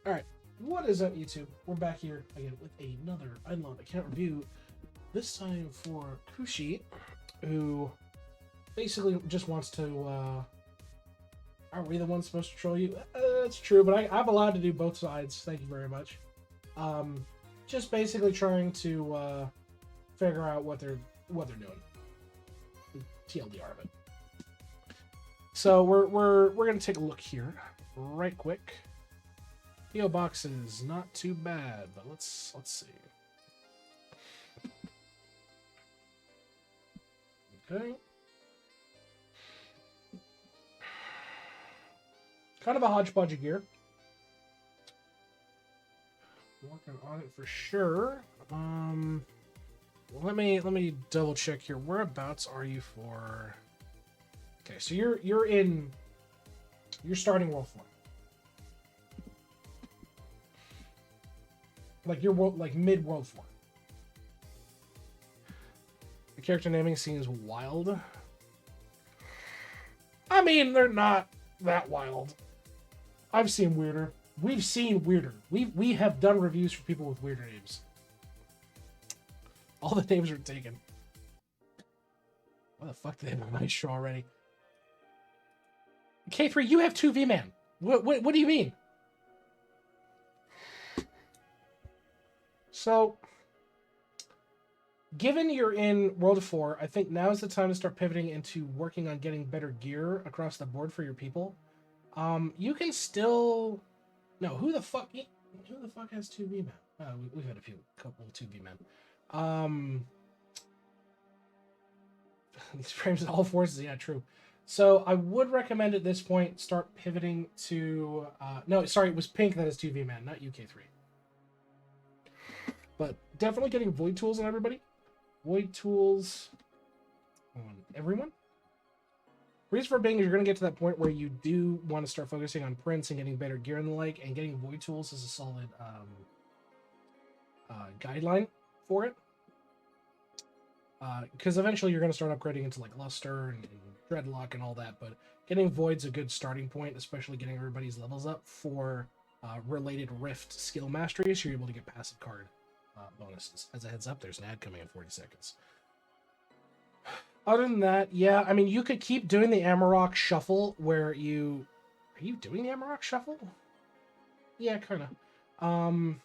Alright, what is up, YouTube? We're back here again with another Unlocked account review. This time for Kwushi, who basically just wants to, aren't we the ones supposed to troll you? That's true, but I'm allowed to do both sides. Thank you very much. Just basically trying to, figure out what they're doing. TLDR of it. So we're gonna take a look here, right quick. PO box is not too bad, but let's see. Okay. Kind of a hodgepodge of gear. Working on it for sure. Let me double check here. Whereabouts are you for? Okay, so you're starting World 4. Like you're mid World 4. The character naming seems wild. I mean, they're not that wild. I've seen weirder. We've seen weirder. We have done reviews for people with weirder names. All the names are taken. Why the fuck do they have a nice show already? K3, you have 2 V-Man. What do you mean? So, given you're in World 4, I think now is the time to start pivoting into working on getting better gear across the board for your people. You can still... No, who the fuck has 2 V-Men? We've had a couple 2 V-Men. These frames in all forces, yeah, true. So I would recommend at this point start pivoting to... no, sorry, it was Pink that has 2 V-Man, not UK3. But definitely getting Void Tools on everybody. Void Tools on everyone. Reason for being is you're going to get to that point where you do want to start focusing on prints and getting better gear and the like, and getting Void Tools is a solid guideline for it. Because eventually you're going to start upgrading into like Luster and Dreadlock and all that, but getting Void's a good starting point, especially getting everybody's levels up for related Rift skill mastery, so you're able to get passive card bonuses. As a heads up, there's an ad coming in 40 seconds. Other than that, yeah, I mean, you could keep doing the Amarok shuffle where you... Are you doing the Amarok shuffle? Yeah, kind of.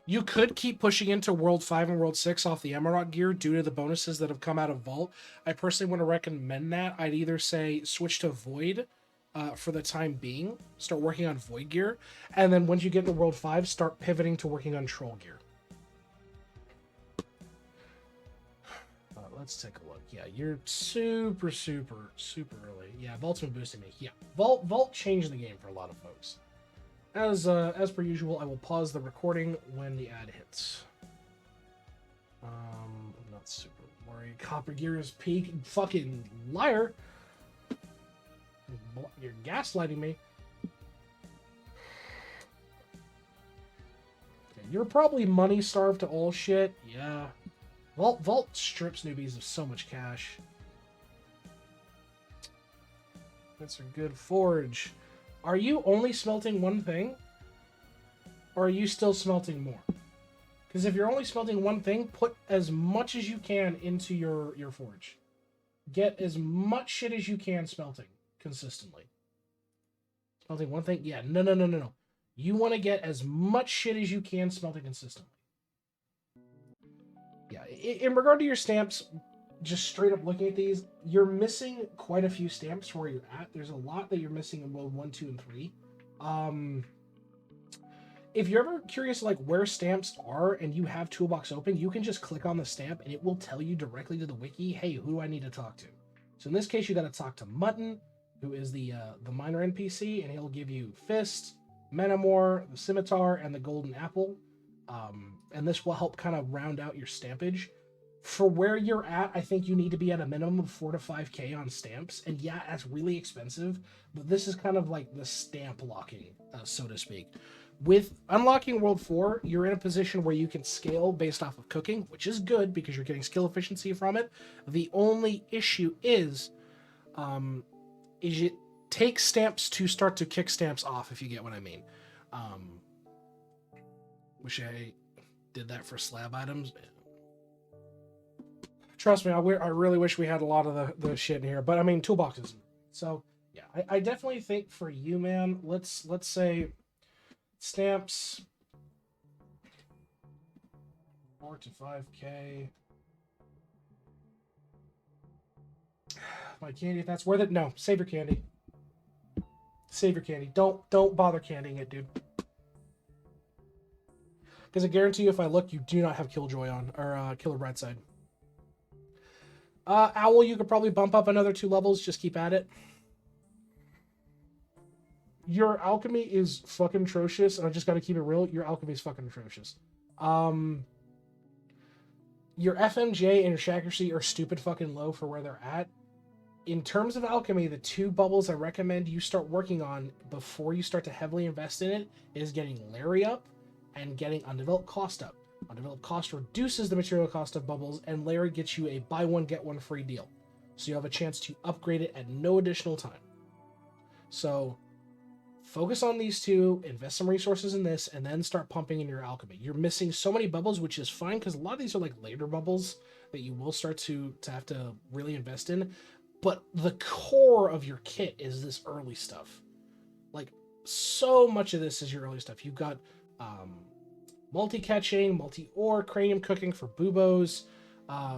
You could keep pushing into World 5 and World 6 off the Amarok gear due to the bonuses that have come out of Vault. I personally want to recommend that. I'd either say switch to Void for the time being. Start working on Void gear. And then once you get into World 5, start pivoting to working on Troll gear. Let's take a look. Yeah, you're super early. Yeah, Vault's been boosting me. Yeah, Vault changed the game for a lot of folks. As per usual, I will pause the recording when the ad hits. I'm not super worried. Copper gear is peak. Fucking liar. You're gaslighting me. Okay, you're probably money starved to all shit. Yeah. Vault strips newbies of so much cash. That's a good forge. Are you only smelting one thing? Or are you still smelting more? Because if you're only smelting one thing, put as much as you can into your forge. Get as much shit as you can smelting consistently. Smelting one thing? Yeah, no. You want to get as much shit as you can smelting consistently. Yeah, in regard to your stamps, just straight up looking at these, you're missing quite a few stamps where you're at. There's a lot that you're missing in World 1, 2, and 3. If you're ever curious like where stamps are and you have Toolbox open, you can just click on the stamp and it will tell you directly to the wiki, hey, who do I need to talk to? So in this case, you got to talk to Mutton, who is the minor NPC, and he'll give you Fist, Menamor, the Scimitar, and the Golden Apple. And this will help kind of round out your stampage. For where you're at, I think you need to be at a minimum of 4 to 5k on stamps. And yeah, that's really expensive, but this is kind of like the stamp locking, so to speak. With unlocking World 4, you're in a position where you can scale based off of cooking, which is good because you're getting skill efficiency from it. The only issue is it takes stamps to start to kick stamps off, if you get what I mean. Um, wish I did that for slab items. Trust me, I really wish we had a lot of the shit in here, but I mean toolboxes. So yeah, I definitely think for you, man. Let's say stamps 4 to 5K. My candy, if that's worth it. No, save your candy. Save your candy. Don't bother candying it, dude. Because I guarantee you, if I look, you do not have Killjoy on or Killer Brightside. Owl, you could probably bump up another 2 levels. Just keep at it. Your alchemy is fucking atrocious, and I just got to keep it real. Your alchemy is fucking atrocious. Your FMJ and your Shacklery are stupid fucking low for where they're at. In terms of alchemy, the 2 bubbles I recommend you start working on before you start to heavily invest in it is getting Larry up and getting Undeveloped Cost up. Undeveloped Cost reduces the material cost of bubbles, and Larry gets you a buy one, get one free deal. So you have a chance to upgrade it at no additional time. So focus on these 2, invest some resources in this, and then start pumping in your alchemy. You're missing so many bubbles, which is fine, because a lot of these are like later bubbles that you will start to have to really invest in. But the core of your kit is this early stuff. Like, so much of this is your early stuff. You've got multi-catching, multi-ore, cranium cooking for buboes,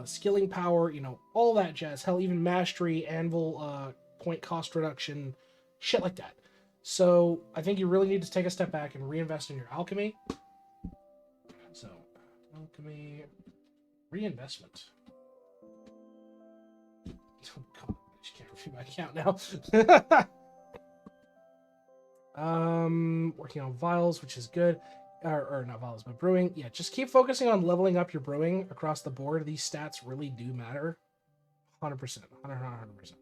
skilling power, you know, all that jazz. Hell, even mastery, anvil, point cost reduction, shit like that. So I think you really need to take a step back and reinvest in your alchemy. So, alchemy, reinvestment. Oh god, I just can't review my account now. Working on vials, which is good. Or not vials, but brewing. Yeah, just keep focusing on leveling up your brewing across the board. These stats really do matter. 100%. 100%.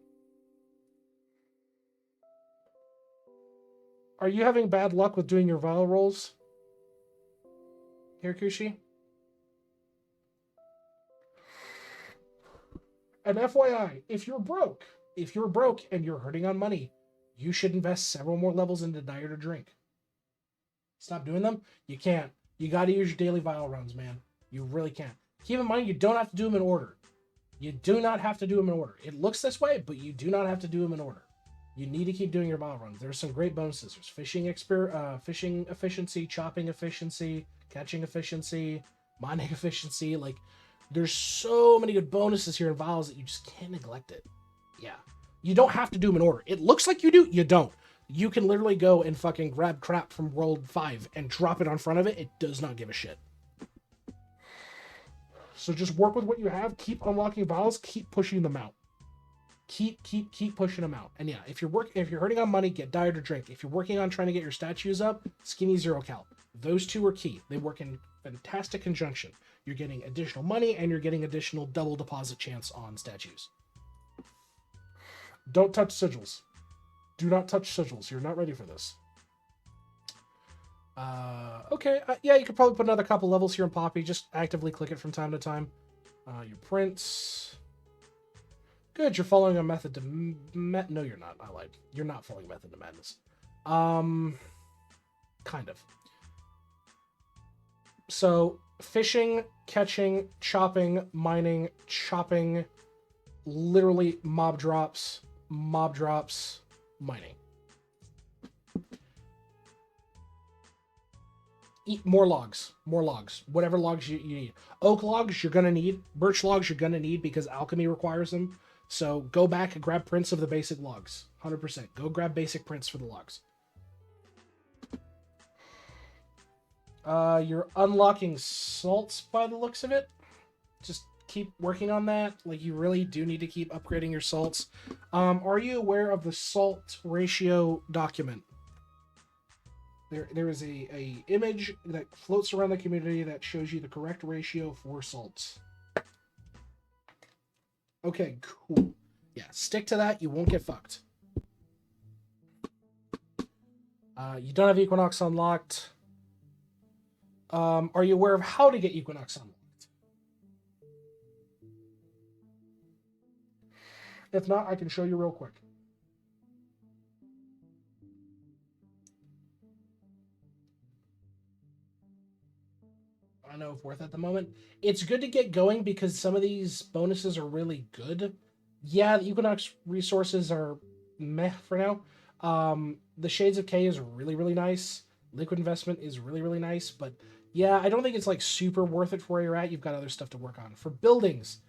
Are you having bad luck with doing your vial rolls here, Kwushi? And FYI, if you're broke and you're hurting on money, you should invest several more levels into Dire to Drink. Stop doing them? You can't. You got to use your daily vial runs, man. You really can't. Keep in mind, you don't have to do them in order. You do not have to do them in order. It looks this way, but you do not have to do them in order. You need to keep doing your vial runs. There's some great bonuses. There's fishing efficiency, chopping efficiency, catching efficiency, mining efficiency. Like, there's so many good bonuses here in vials that you just can't neglect it. Yeah. You don't have to do them in order. It looks like you do. You don't. You can literally go and fucking grab crap from World 5 and drop it on front of it. It does not give a shit. So just work with what you have. Keep unlocking vials. Keep pushing them out. Keep pushing them out. And yeah, if you're hurting on money, get Dire to Drink. If you're working on trying to get your statues up, Skinny Zero Cal. Those 2 are key. They work in fantastic conjunction. You're getting additional money and you're getting additional double deposit chance on statues. Don't touch sigils. Do not touch sigils. You're not ready for this. Okay. Yeah, you could probably put another couple levels here in Poppy. Just actively click it from time to time. Your prints. Good. You're following a method to no, you're not. I lied. You're not following a method to madness. Kind of. So fishing, catching, chopping, mining, chopping, literally mob drops, mining. Eat more logs. Whatever logs you need. Oak logs you're gonna need. Birch logs you're gonna need because alchemy requires them. So go back and grab prints of the basic logs. 100%. Go grab basic prints for the logs. You're unlocking salts by the looks of it. Just keep working on that. Like, you really do need to keep upgrading your salts. Are you aware of the salt ratio document? There is a image that floats around the community that shows you the correct ratio for salts. Okay, cool. Yeah, stick to that. You won't get fucked. You don't have Equinox unlocked. Are you aware of how to get Equinox unlocked? If not, I can show you real quick. I don't know if worth at the moment. It's good to get going because some of these bonuses are really good. Yeah, the Equinox resources are meh for now. The Shades of K is really, really nice. Liquid Investment is really, really nice. But yeah, I don't think it's like super worth it for where you're at. You've got other stuff to work on. For buildings,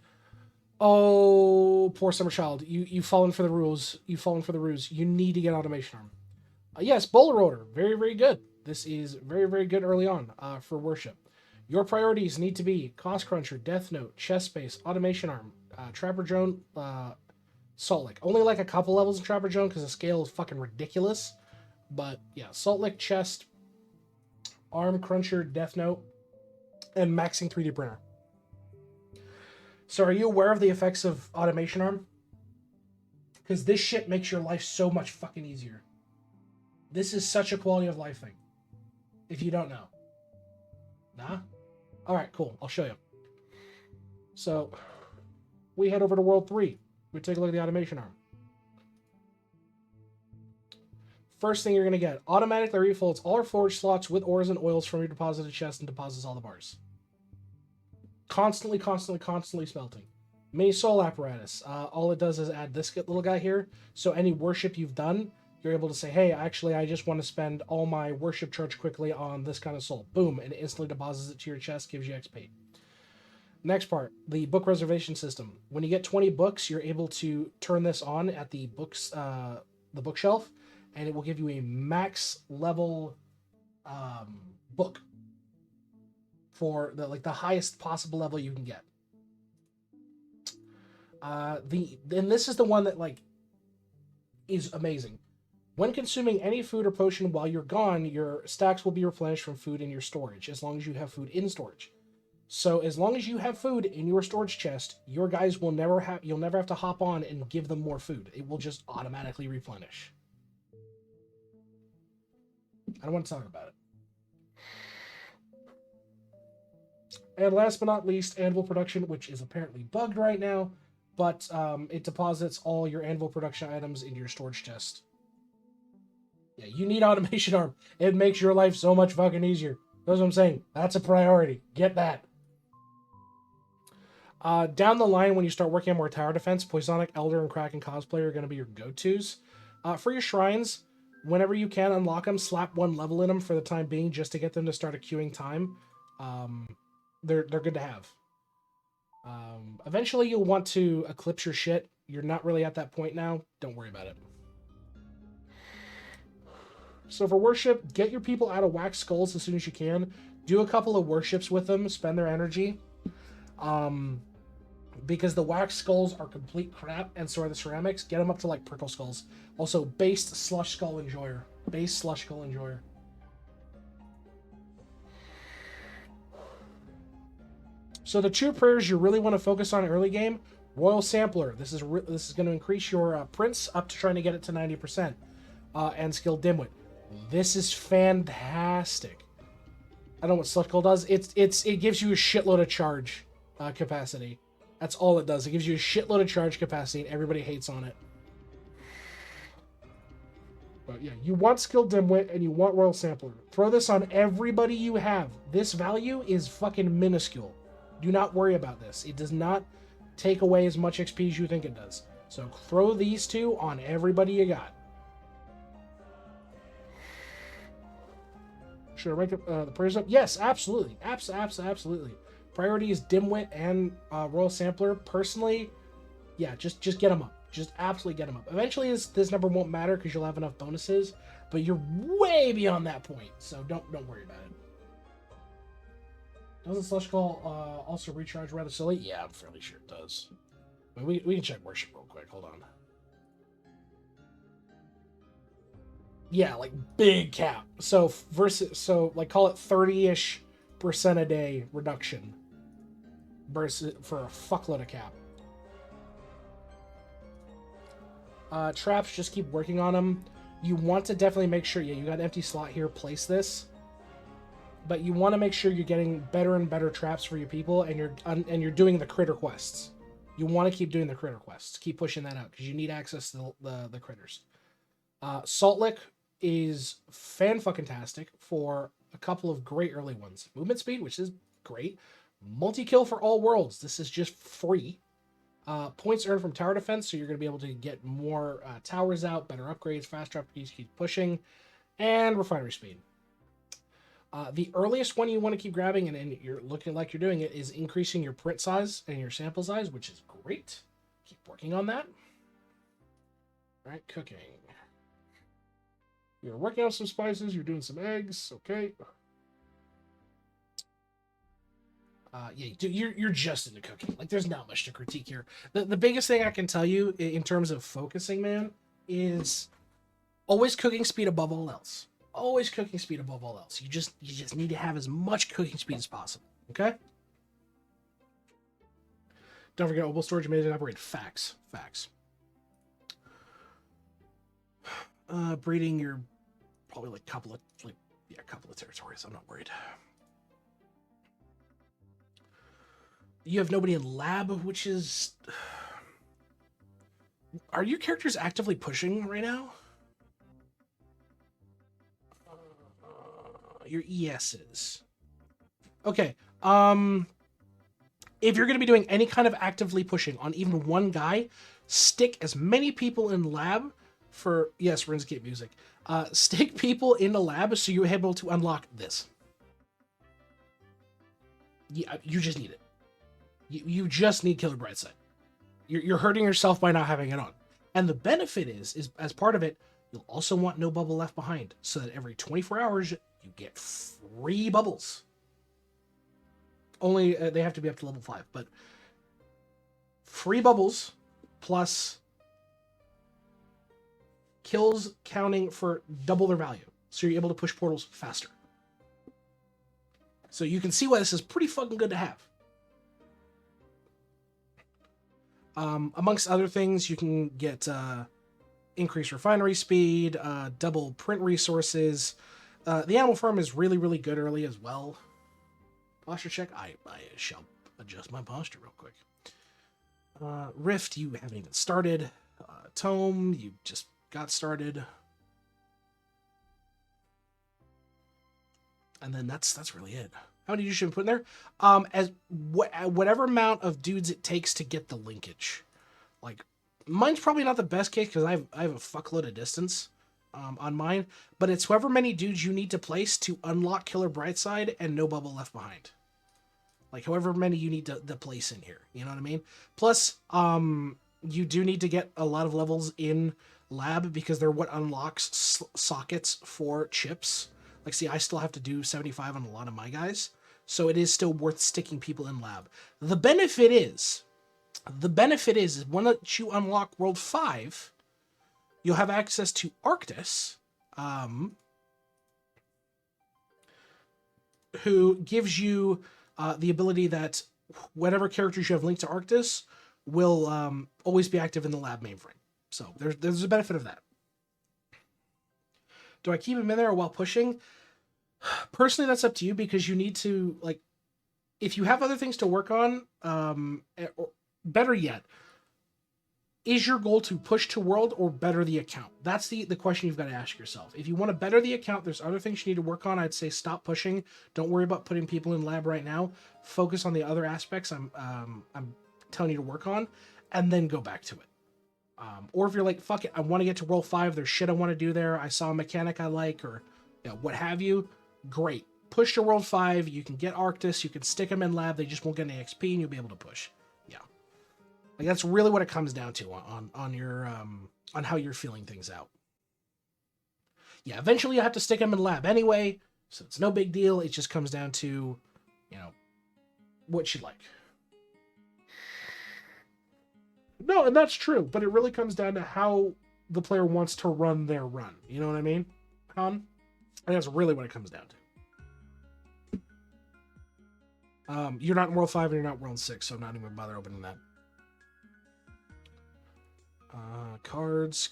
oh, poor Summer Child. You've fallen for the rules. You've fallen for the ruse. You need to get Automation Arm. Yes, Bowler Order. Very, very good. This is very, very good early on for worship. Your priorities need to be Cost Cruncher, Death Note, Chest Space, Automation Arm, Trapper Drone, Salt Lick. Only like a couple levels in Trapper Drone because the scale is fucking ridiculous. But yeah, Salt Lick, Chest, Arm Cruncher, Death Note, and maxing 3D printer. So are you aware of the effects of Automation Arm? Because this shit makes your life so much fucking easier. This is such a quality of life thing. If you don't know. Nah? Alright, cool. I'll show you. So, we head over to World 3. We take a look at the Automation Arm. First thing you're going to get, automatically refills all our forage slots with ores and oils from your deposited chest and deposits all the bars. Constantly smelting. Mini soul apparatus. All it does is add this little guy here. So any worship you've done, you're able to say, hey, actually, I just want to spend all my worship charge quickly on this kind of soul. Boom, and it instantly deposits it to your chest, gives you XP. Next part, the book reservation system. When you get 20 books, you're able to turn this on at the bookshelf, and it will give you a max level book for the highest possible level you can get. And this is the one that is amazing. When consuming any food or potion while you're gone, your stacks will be replenished from food in your storage, as long as you have food in storage. So as long as you have food in your storage chest, your guys will you'll never have to hop on and give them more food. It will just automatically replenish. I don't want to talk about it. And last but not least, anvil production, which is apparently bugged right now, but it deposits all your anvil production items in your storage chest. Yeah, you need Automation Arm. It makes your life so much fucking easier. That's what I'm saying. That's a priority. Get that. Down the line, when you start working on more tower defense, Poisonic, Elder, and Kraken Cosplay are going to be your go-tos. For your shrines, whenever you can unlock them, slap one level in them for the time being, just to get them to start a queuing time. They're good to have. Eventually, you'll want to eclipse your shit. You're not really at that point now. Don't worry about it. So for worship, get your people out of wax skulls as soon as you can. Do a couple of worships with them. Spend their energy. Because the wax skulls are complete crap, and so are the ceramics. Get them up to prickle skulls. Also, based slush skull enjoyer. Base slush skull enjoyer. So the two prayers you really want to focus on early game: Royal Sampler. This is going to increase your prince up to trying to get it to 90%. And Skill Dimwit. This is fantastic. I don't know what Slush Skull does. It gives you a shitload of charge capacity. That's all it does. It gives you a shitload of charge capacity, and everybody hates on it. But yeah, you want Skill Dimwit, and you want Royal Sampler. Throw this on everybody you have. This value is fucking minuscule. Do not worry about this. It does not take away as much XP as you think it does. So throw these two on everybody you got. Should I rank the prayers up? Yes, absolutely. Absolutely. Priority is Dimwit and Royal Sampler. Personally, yeah, just get them up. Just absolutely get them up. Eventually, this number won't matter because you'll have enough bonuses, but you're way beyond that point, so don't worry about it. Doesn't Slush Call also recharge rather silly? Yeah, I'm fairly sure it does. We can check worship real quick. Hold on. Yeah, big cap. So call it 30-ish% a day reduction versus for a fuckload of cap. Traps, just keep working on them. You want to definitely make sure, you got an empty slot here, place this. But you want to make sure you're getting better and better traps for your people, and you're doing the critter quests. You want to keep doing the critter quests. Keep pushing that out because you need access to the critters. Salt Lick is fan-fucking-tastic for a couple of great early ones. Movement speed, which is Great. Multi-kill for all worlds. This is just free. Points earned from tower defense, so you're going to be able to get more towers out, better upgrades, faster upgrades, keep pushing, and refinery speed. The earliest one you want to keep grabbing, and you're looking like you're doing it, is increasing your print size and your sample size, which is great. Keep working on that. All right, cooking. You're working on some spices. You're doing some eggs. Okay. Yeah, you're just into cooking. Like, there's not much to critique here. The biggest thing I can tell you in terms of focusing, man, is always cooking speed above all else. Always cooking speed above all else. You just need to have as much cooking speed as possible. Okay. Don't forget, mobile storage made it upgrade. Facts. Breeding your probably like a couple of territories. I'm not worried. You have nobody in lab, which is... Are your characters actively pushing right now? Your ESs. Okay. If you're going to be doing any kind of actively pushing on even one guy, stick as many people in lab for... Yes, RuneScape music. Stick people in the lab so you're able to unlock this. Yeah, you just need it. You just need Killer Brightside. You're hurting yourself by not having it on. And the benefit is as part of it, you'll also want no bubble left behind, so that every 24 hours you get free bubbles. Only they have to be up to level 5, but free bubbles plus kills counting for double their value. So you're able to push portals faster. So you can see why this is pretty fucking good to have. Amongst other things, you can get increased refinery speed, double print resources. The animal farm is really, really good early as well. Posture check. I shall adjust my posture real quick. Rift, you haven't even started. Tome, you just got started. And then that's really it. How many dudes should we put in there? Whatever amount of dudes it takes to get the linkage. Like, mine's probably not the best case because I have a fuckload of distance on mine, but it's however many dudes you need to place to unlock Killer Brightside and no bubble left behind. Like, however many you need to place in here. You know what I mean? Plus, you do need to get a lot of levels in lab because they're what unlocks sockets for chips. Like, see, I still have to do 75 on a lot of my guys, so it is still worth sticking people in lab. The benefit is once you unlock World 5, you'll have access to Arctis, who gives you the ability that whatever characters you have linked to Arctis will always be active in the lab mainframe. So there's a benefit of that. Do I keep him in there while pushing? Personally, that's up to you because you need to, like, if you have other things to work on, or better yet, is your goal to push to world or better the account? That's the question you've got to ask yourself. If you want to better the account, there's other things you need to work on. I'd say stop pushing. Don't worry about putting people in lab right now. Focus on the other aspects I'm telling you to work on, and then go back to it. Or if you're like, fuck it, I want to get to World 5, there's shit I want to do there, I saw a mechanic I like, or what have you, great. Push to World 5, you can get Arctis, you can stick them in lab, they just won't get any XP, and you'll be able to push. Yeah. Like, that's really what it comes down to on your, on how you're feeling things out. Yeah, eventually you have to stick them in lab anyway, so it's no big deal, it just comes down to, what you like. No, and that's true, but it really comes down to how the player wants to run their run. You know what I mean, Han? And that's really what it comes down to. You're not in World 5 and you're not in World 6, so I'm not even going to bother opening that. Cards.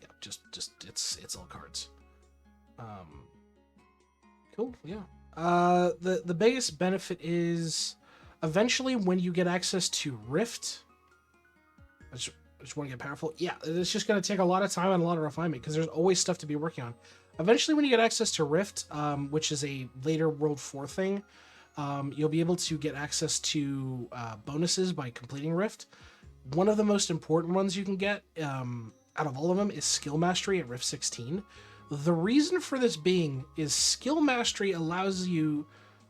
Yeah, just it's all cards. Cool, yeah. The biggest benefit is... Eventually, when you get access to Rift, I just want to get powerful. Yeah, it's just going to take a lot of time and a lot of refinement because there's always stuff to be working on. Eventually, when you get access to Rift, which is a later World 4 thing, you'll be able to get access to bonuses by completing Rift. One of the most important ones you can get out of all of them is Skill Mastery at Rift 16. The reason for this being is Skill Mastery allows you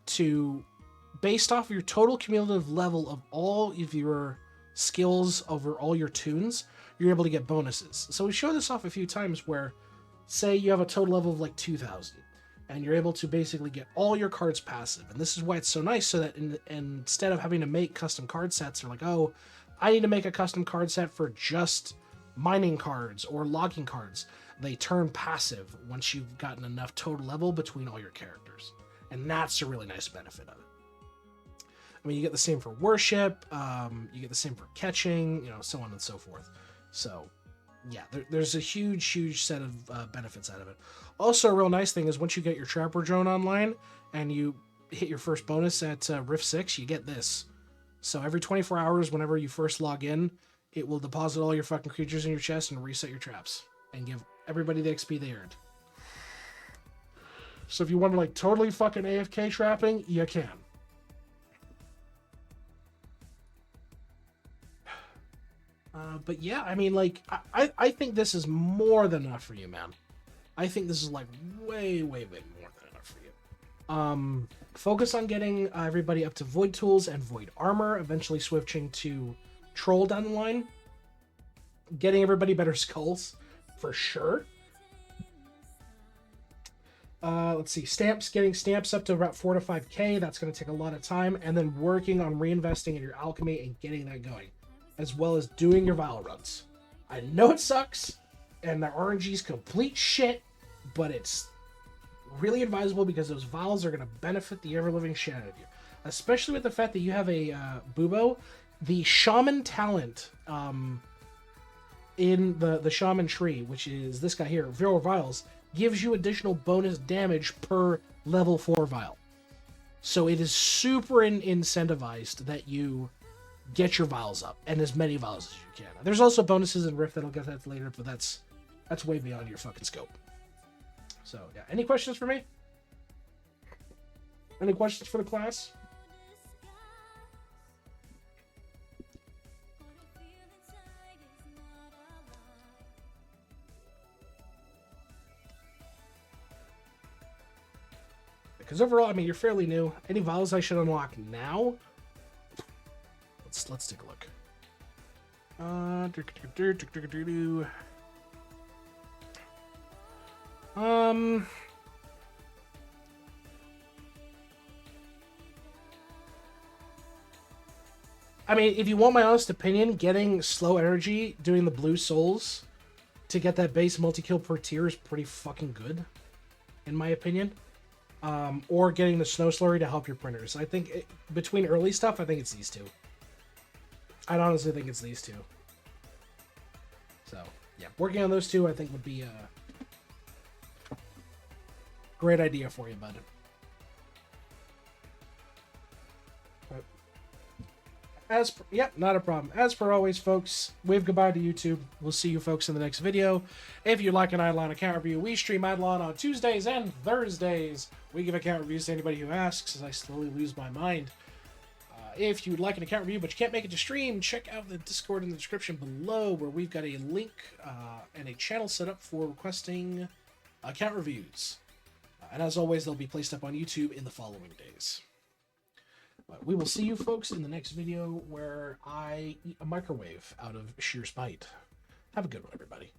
to, based off of your total cumulative level of all of your skills over all your tunes, you're able to get bonuses. So we showed this off a few times where, say you have a total level of like 2,000, and you're able to basically get all your cards passive. And this is why it's so nice, so that instead of having to make custom card sets, or like, oh, I need to make a custom card set for just mining cards or logging cards, they turn passive once you've gotten enough total level between all your characters. And that's a really nice benefit of it. I mean, you get the same for worship, you get the same for catching, you know, so on and so forth. So, yeah, there's a huge set of benefits out of it. Also, a real nice thing is once you get your Trapper Drone online and you hit your first bonus at Rift 6, you get this. So every 24 hours, whenever you first log in, it will deposit all your fucking creatures in your chest and reset your traps. And give everybody the XP they earned. So if you want to, like, totally fucking AFK trapping, you can. But yeah, I mean, like, I think this is more than enough for you, man. I think this is, like, way more than enough for you. Focus on getting everybody up to Void Tools and Void Armor, eventually switching to Troll down the line. Getting everybody better skulls, for sure. Let's see, stamps, getting stamps up to about 4 to 5k, that's going to take a lot of time, and then working on reinvesting in your alchemy and getting that going, as well as doing your vial runs. I know it sucks, and the RNG is complete shit, but it's really advisable because those vials are going to benefit the ever-living shit out of you. Especially with the fact that you have a Bubo. The Shaman talent in the Shaman tree, which is this guy here, Viral Vials, gives you additional bonus damage per level 4 vial. So it is super incentivized that you get your vials up, and as many vials as you can. There's also bonuses in Rift that'll get that later, but that's way beyond your fucking scope. So yeah, any questions for me? Any questions for the class? Because overall, I mean, you're fairly new. Any vials I should unlock now? Let's take a look. I mean, if you want my honest opinion, getting slow energy, doing the blue souls to get that base multi-kill per tier is pretty fucking good, in my opinion. Or getting the snow slurry to help your printers. I think between early stuff, I think it's these two. I'd honestly think it's these two. So, yeah, working on those two, I think would be a great idea for you, bud. Not a problem. As per always, folks, wave goodbye to YouTube. We'll see you folks in the next video. If you'd like an Eidolon account review, we stream Eidolon on Tuesdays and Thursdays. We give account reviews to anybody who asks, as I slowly lose my mind. If you'd like an account review but you can't make it to stream, check out the Discord in the description below, where we've got a link and a channel set up for requesting account reviews. And as always, they'll be placed up on YouTube in the following days. But we will see you folks in the next video, where I eat a microwave out of sheer spite. Have a good one, everybody.